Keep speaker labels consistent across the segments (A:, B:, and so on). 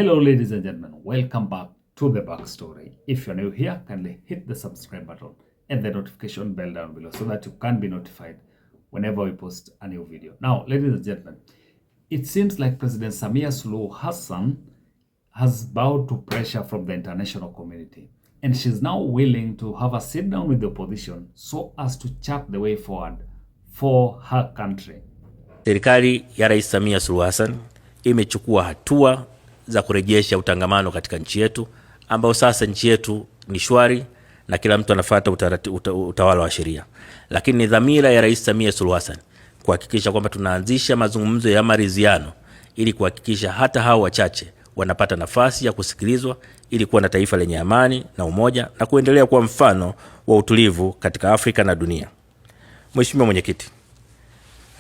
A: Hello ladies and gentlemen, welcome back to the backstory. If you're new here, kindly hit the subscribe button and the notification bell down below so that you can be notified whenever we post a new video. Now, ladies and gentlemen, it seems like President SULUHU Hassan has bowed to pressure from the international community, and she's now willing to have a sit down with the opposition so as to chart the way forward for her country.
B: Serikali ya Rais Samia Suluhu Hassan imechukua hatua za kurejesha utangamano katika nchi yetu, ambao sasa nchi yetu ni shwari na kila mtu anafuata utawala wa sheria. Lakini ni dhamira ya Rais Samia Suluhu Hassan kuhakikisha kwamba tunaanzisha mazungumzo ya maridhiano ili kuhakikisha hata hao wachache wanapata nafasi ya kusikilizwa ili kuwa na taifa lenye amani na umoja na kuendelea kuwa mfano wa utulivu katika Afrika na dunia. Mheshimiwa Mwenyekiti,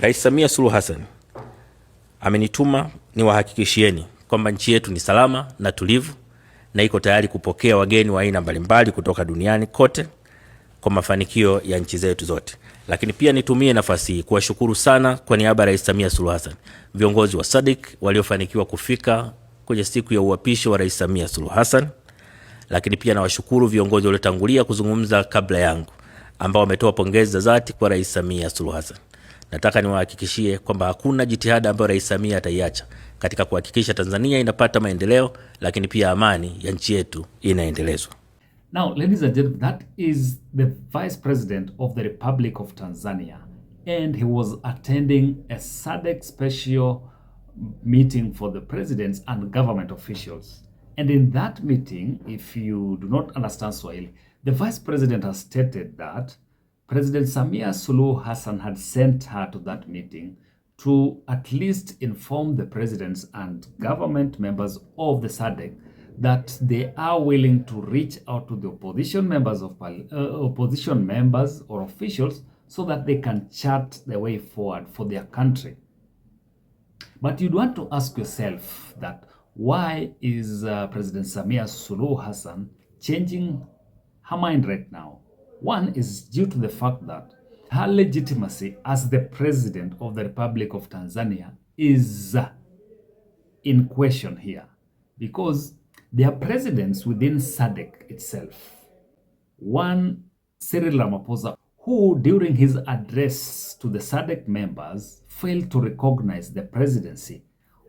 B: Rais Samia Suluhu Hassan amenituma niwahakikishieni kwamba nchi yetu ni salama na tulivu na iko tayari kupokea wageni wa aina mbalimbali kutoka duniani kote kwa mafanikio ya nchi zetu zote. Lakini pia nitumie nafasi hii kuwashukuru sana kwa niaba ya Rais Samia Suluhu Hassan viongozi wa SADC waliofanikiwa kufika kwenye siku ya uapisho wa Rais Samia Suluhu Hassan. Lakini pia nawashukuru viongozi waliotangulia kuzungumza kabla yangu ambao wametoa pongezi za dhati kwa Rais Samia Suluhu Hassan. Nataka niwahakikishie kwamba hakuna jitihada ambayo Rais Samia ataiacha katika kuhakikisha Tanzania inapata maendeleo, lakini pia amani ya nchi yetu inaendelezwa.
A: Now, ladies and gentlemen, that is the Vice President of the Republic of Tanzania, and he was attending a SADC special meeting for the presidents and government officials. And in that meeting, if you do not understand Swahili, the Vice President has stated that President Samia Suluhu Hassan had sent her to that meeting to at least inform the presidents and government members of the SADC that they are willing to reach out to the opposition members or officials so that they can chart the way forward for their country. But you'd want to ask yourself that why is President Samia Suluhu Hassan changing her mind right now? One is due to the fact that her legitimacy as the President of the Republic of Tanzania is in question here, because there are presidents within SADC itself. One, Cyril Ramaphosa, who during his address to the SADC members failed to recognize the presidency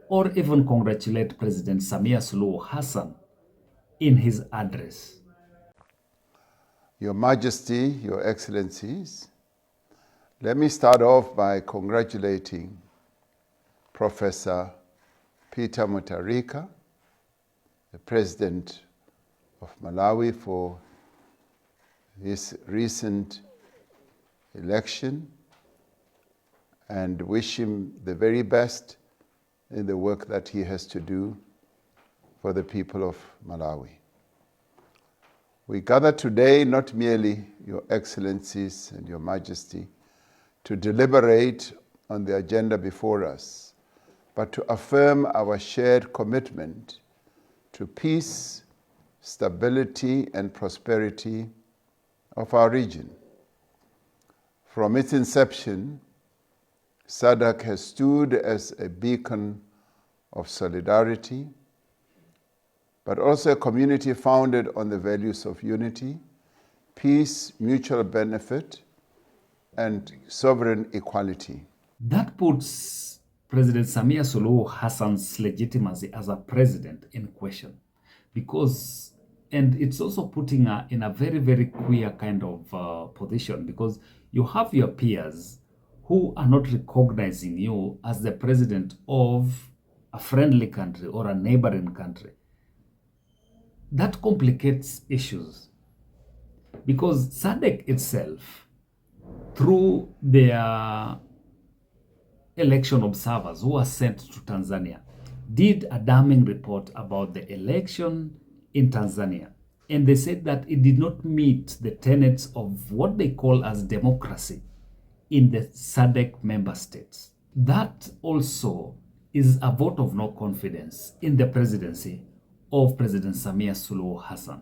A: or even congratulate President Samia Suluhu Hassan in his address.
C: Your Majesty, Your Excellencies, let me start off by congratulating Professor Peter Mutharika, the President of Malawi, for his recent election, and wish him the very best in the work that he has to do for the people of Malawi. We gather today, not merely Your Excellencies and Your Majesty, to deliberate on the agenda before us, but to affirm our shared commitment to peace, stability, and prosperity of our region. From its inception, SADC has stood as a beacon of solidarity, but also a community founded on the values of unity, peace, mutual benefit, and sovereign equality.
A: That puts President Samia Suluhu Hassan's legitimacy as a president in question, because, and it's also putting her in a very, very queer kind of position, because you have your peers who are not recognizing you as the president of a friendly country or a neighboring country. That complicates issues, because SADC itself, through their election observers who were sent to Tanzania, did a damning report about the election in Tanzania. And they said that it did not meet the tenets of what they call as democracy in the SADC member states. That also is a vote of no confidence in the presidency of President Samia Suluhu Hassan.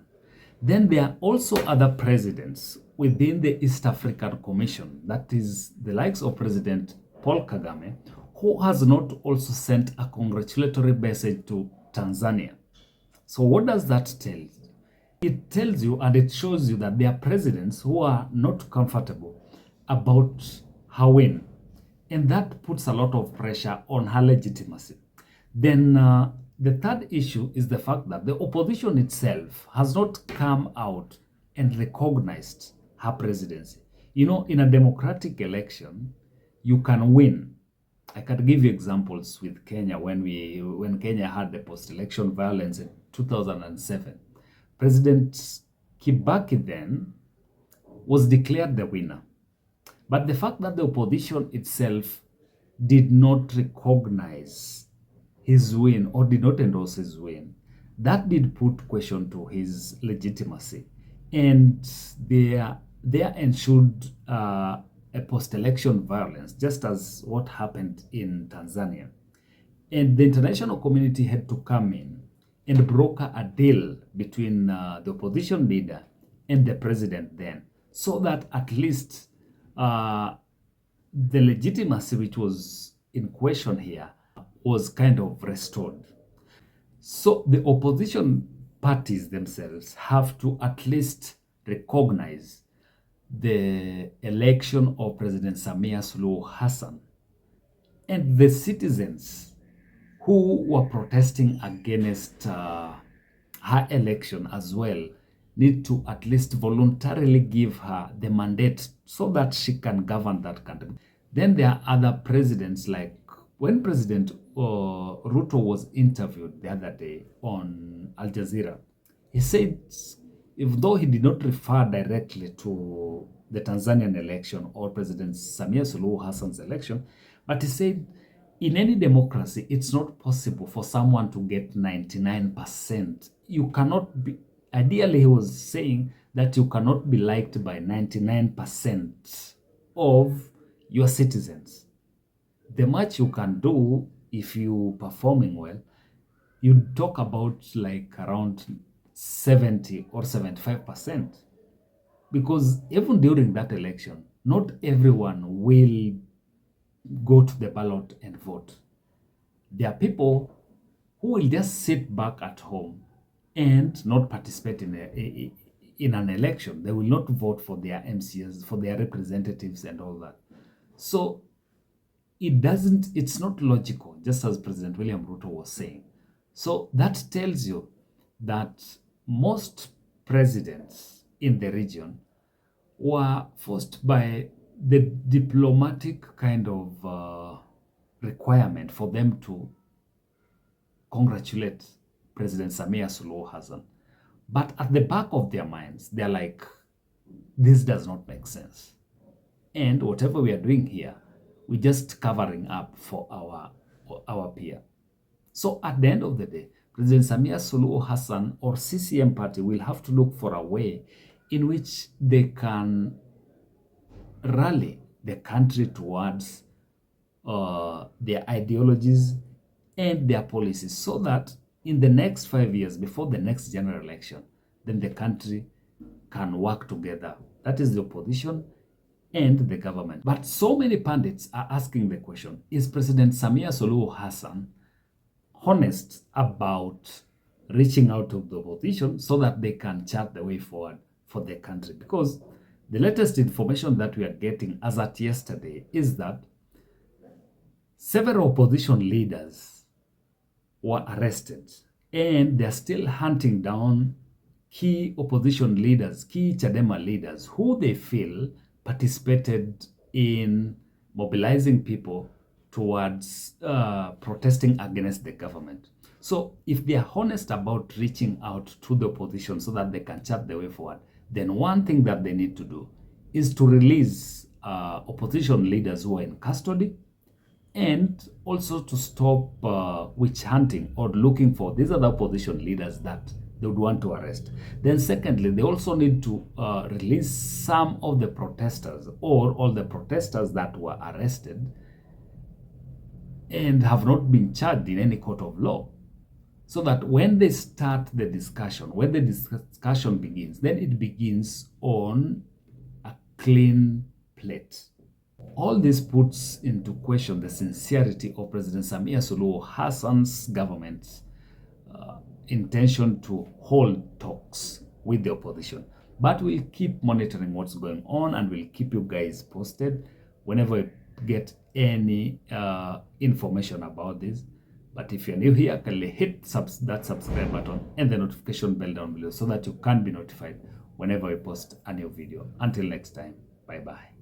A: Then there are also other presidents within the East African Commission, that is the likes of President Paul Kagame, who has not also sent a congratulatory message to Tanzania. So what does that tell you? It tells you and it shows you that there are presidents who are not comfortable about her win. And that puts a lot of pressure on her legitimacy. Then the third issue is the fact that the opposition itself has not come out and recognized her presidency. You know, in a democratic election, you can win. I can give you examples with Kenya when Kenya had the post-election violence in 2007. President Kibaki then was declared the winner. But the fact that the opposition itself did not recognize his win or did not endorse his win, that did put question to his legitimacy. And there ensued a post-election violence, just as what happened in Tanzania. And the international community had to come in and broker a deal between the opposition leader and the president then, so that at least the legitimacy which was in question here was kind of restored. So the opposition parties themselves have to at least recognize the election of President Samia Suluhu Hassan, and the citizens who were protesting against her election as well need to at least voluntarily give her the mandate so that she can govern that country. Then there are other presidents, like when President Ruto was interviewed the other day on Al Jazeera, he said, even though he did not refer directly to the Tanzanian election or President Samia Suluhu Hassan's election, but he said, in any democracy, it's not possible for someone to get 99%. You cannot be, ideally he was saying that you cannot be liked by 99% of your citizens. The much you can do if you performing well, you talk about like around 70 or 75%. Because even during that election, not everyone will go to the ballot and vote. There are people who will just sit back at home and not participate in an election. They will not vote for their MCs, for their representatives and all that. So it's not logical, just as President William Ruto was saying. So that tells you that most presidents in the region were forced by the diplomatic kind of requirement for them to congratulate President Samia Suluhu Hassan. But at the back of their minds, they're like, this does not make sense. And whatever we are doing here, we're just covering up for our peer. So at the end of the day, President Samia Suluhu Hassan or CCM party will have to look for a way in which they can rally the country towards their ideologies and their policies, so that in the next 5 years, before the next general election, then the country can work together. That is the opposition and the government. But so many pundits are asking the question, is President Samia Suluhu Hassan honest about reaching out to the opposition so that they can chart the way forward for the country? Because the latest information that we are getting as at yesterday is that several opposition leaders were arrested, and they're still hunting down key opposition leaders, key Chadema leaders, who they feel participated in mobilizing people towards protesting against the government. So if they are honest about reaching out to the opposition so that they can chart the way forward, then one thing that they need to do is to release opposition leaders who are in custody, and also to stop witch hunting or looking for these other opposition leaders that they would want to arrest. Then secondly, they also need to release some of the protesters or all the protesters that were arrested and have not been charged in any court of law, so that when they start the discussion, when the discussion begins, then it begins on a clean plate. All this puts into question the sincerity of President Samia Suluhu Hassan's government intention to hold talks with the opposition. But we'll keep monitoring what's going on, and we'll keep you guys posted whenever we get any information about this. But if you're new here, kindly hit that subscribe button and the notification bell down below so that you can be notified whenever we post a new video. Until next time, bye-bye.